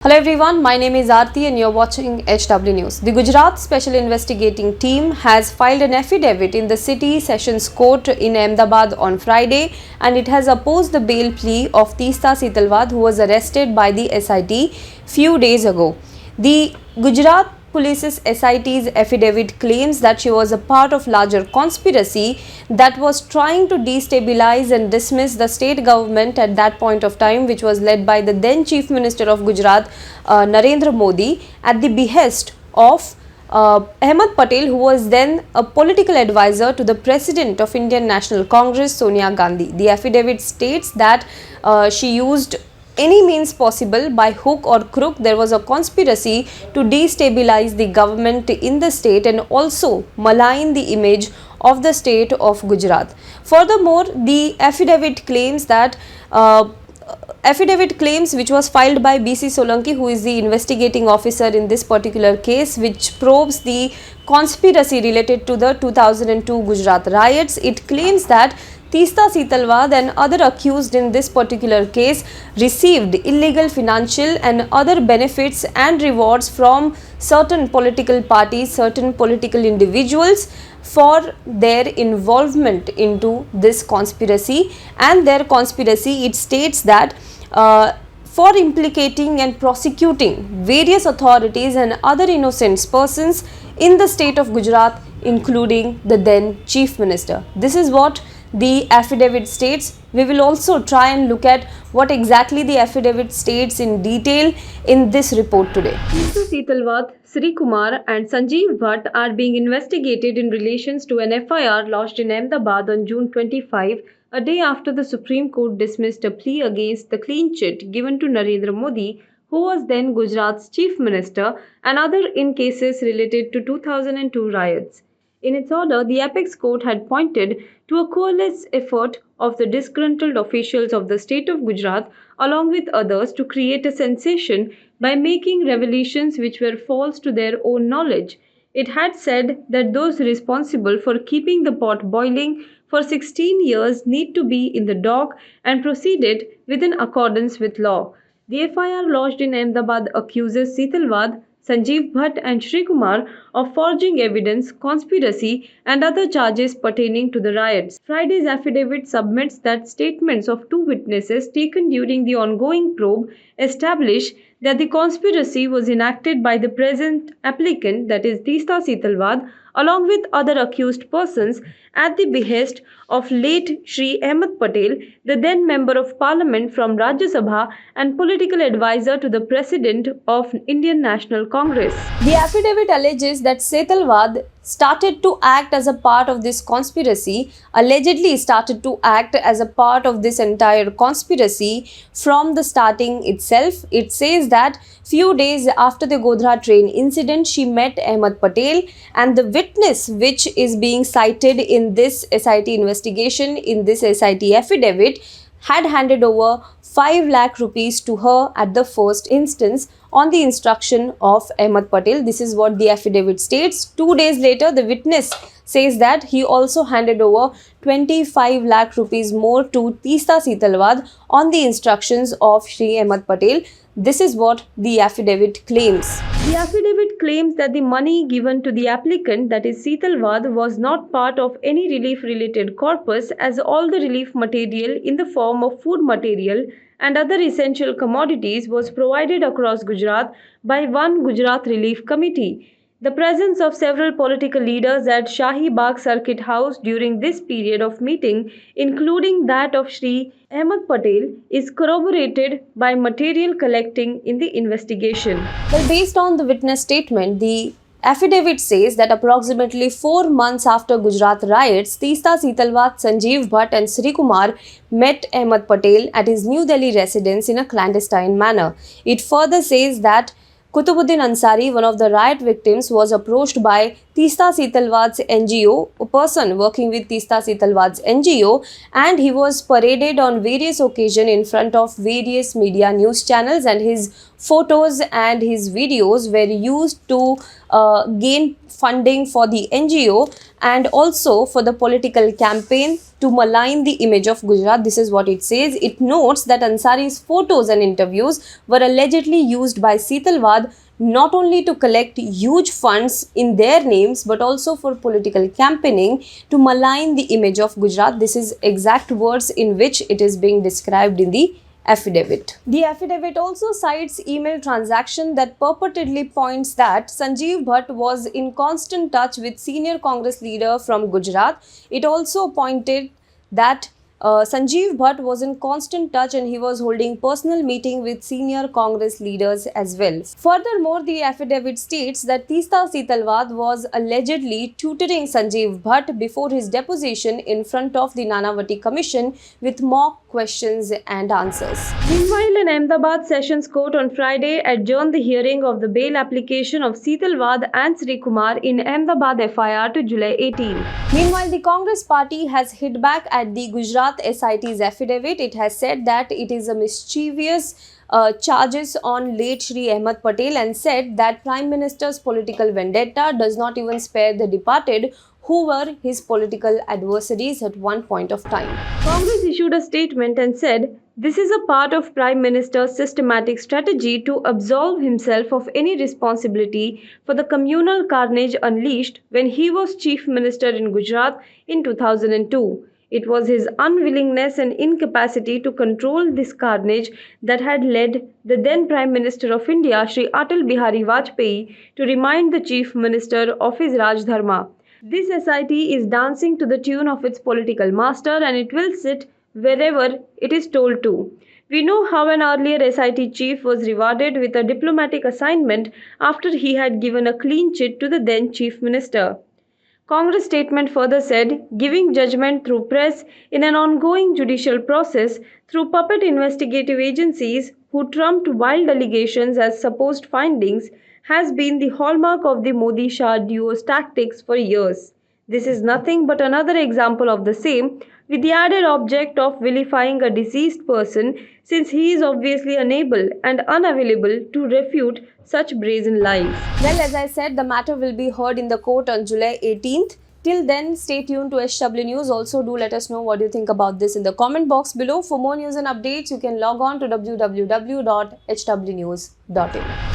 Hello everyone, my name is Aarti and you're watching HW News. The Gujarat Special Investigating Team has filed an affidavit in the City Sessions Court in Ahmedabad on Friday, and it has opposed the bail plea of Teesta Setalvad, who was arrested by the SIT few days ago. The Gujarat Police's SIT's affidavit claims that she was a part of larger conspiracy that was trying to destabilize and dismiss the state government at that point of time, which was led by the then Chief Minister of Gujarat, Narendra Modi, at the behest of Ahmed Patel, who was then a political advisor to the President of Indian National Congress, Sonia Gandhi. The affidavit states that she used any means possible, by hook or crook. There was a conspiracy to destabilize the government in the state and also malign the image of the state of Gujarat. Furthermore, the affidavit claims which was filed by BC Solanki, who is the investigating officer in this particular case, which probes the conspiracy related to the 2002 Gujarat riots. It claims that Teesta Setalvad and other accused in this particular case received illegal financial and other benefits and rewards from certain political parties, certain political individuals for their involvement into this conspiracy. And their conspiracy, it states that for implicating and prosecuting various authorities and other innocent persons in the state of Gujarat, including the then Chief Minister. This is what the affidavit states. We will also try and look at what exactly the affidavit states in detail in this report today. Teesta Setalvad, Sri Kumar and Sanjeev Bhatt are being investigated in relations to an FIR lodged in Ahmedabad on June 25, a day after the Supreme Court dismissed a plea against the clean chit given to Narendra Modi, who was then Gujarat's Chief Minister, and other in cases related to 2002 riots. In its order, the Apex Court had pointed to a coalesced effort of the disgruntled officials of the state of Gujarat, along with others, to create a sensation by making revelations which were false to their own knowledge. It had said that those responsible for keeping the pot boiling for 16 years need to be in the dock, and proceeded within accordance with law. The FIR lodged in Ahmedabad accuses Setalvad, Sanjeev Bhatt and Sri Kumar of forging evidence, conspiracy and other charges pertaining to the riots. Friday's affidavit submits that statements of two witnesses taken during the ongoing probe establish that the conspiracy was enacted by the present applicant, that is Teesta Setalvad, along with other accused persons at the behest of late Shri Ahmed Patel, the then Member of Parliament from Rajya Sabha and political advisor to the President of Indian National Congress. The affidavit alleges that Setalvad started to act as a part of this conspiracy, allegedly started to act as a part of this entire conspiracy from the starting itself. It says that few days after the Godhra train incident, she met Ahmed Patel, and the witness which is being cited in this SIT investigation, in this SIT affidavit, had handed over 5 lakh rupees to her at the first instance on the instruction of Ahmed Patel. This is what the affidavit states. 2 days later, the witness says that he also handed over 25 lakh rupees more to Teesta Setalvad on the instructions of Shri Ahmed Patel. This is what the affidavit claims. The affidavit claims that the money given to the applicant, that is Setalvad, was not part of any relief-related corpus, as all the relief material in the form of food material and other essential commodities was provided across Gujarat by one Gujarat Relief Committee. The presence of several political leaders at Shahi Bagh Circuit House during this period of meeting, including that of Shri Ahmed Patel, is corroborated by material collecting in the investigation. Well, based on the witness statement, the affidavit says that approximately 4 months after Gujarat riots, Teesta Setalvad, Sanjeev Bhatt and Sri Kumar met Ahmed Patel at his New Delhi residence in a clandestine manner. It further says that Kutubuddin Ansari, one of the riot victims, was approached by Teesta Setalvad's NGO, a person working with Teesta Setalvad's NGO, and he was paraded on various occasions in front of various media news channels, and his photos and his videos were used to gain funding for the NGO and also for the political campaign to malign the image of Gujarat. This is what it says. It notes that Ansari's photos and interviews were allegedly used by Setalvad not only to collect huge funds in their names but also for political campaigning to malign the image of Gujarat. This is exact words in which it is being described in the affidavit. The affidavit also cites email transaction that purportedly points that Sanjeev Bhatt was in constant touch with senior Congress leader from Gujarat. It also pointed that Sanjeev Bhatt was in constant touch and he was holding personal meeting with senior Congress leaders as well. Furthermore, the affidavit states that Teesta Setalvad was allegedly tutoring Sanjeev Bhatt before his deposition in front of the Nanavati Commission with mock questions and answers. Meanwhile, an Ahmedabad Sessions Court on Friday adjourned the hearing of the bail application of Setalvad and Sri Kumar in Ahmedabad FIR to July 18. Meanwhile, the Congress party has hit back at the Gujarat SIT's affidavit. It has said that it is a mischievous charges on late Shri Ahmed Patel and said that Prime Minister's political vendetta does not even spare the departed who were his political adversaries at one point of time. Congress issued a statement and said, "This is a part of Prime Minister's systematic strategy to absolve himself of any responsibility for the communal carnage unleashed when he was Chief Minister in Gujarat in 2002. It was his unwillingness and incapacity to control this carnage that had led the then Prime Minister of India, Shri Atal Bihari Vajpayee, to remind the Chief Minister of his Raj Dharma. This SIT is dancing to the tune of its political master and it will sit wherever it is told to. We know how an earlier SIT chief was rewarded with a diplomatic assignment after he had given a clean chit to the then Chief Minister." Congress statement further said, "Giving judgment through press in an ongoing judicial process through puppet investigative agencies who trumped wild allegations as supposed findings has been the hallmark of the Modi-Shah duo's tactics for years. This is nothing but another example of the same, with the added object of vilifying a deceased person since he is obviously unable and unavailable to refute such brazen lies." Well, as I said, the matter will be heard in the court on July 18th. Till then, stay tuned to HW News. Also, do let us know what you think about this in the comment box below. For more news and updates, you can log on to www.hwnews.in.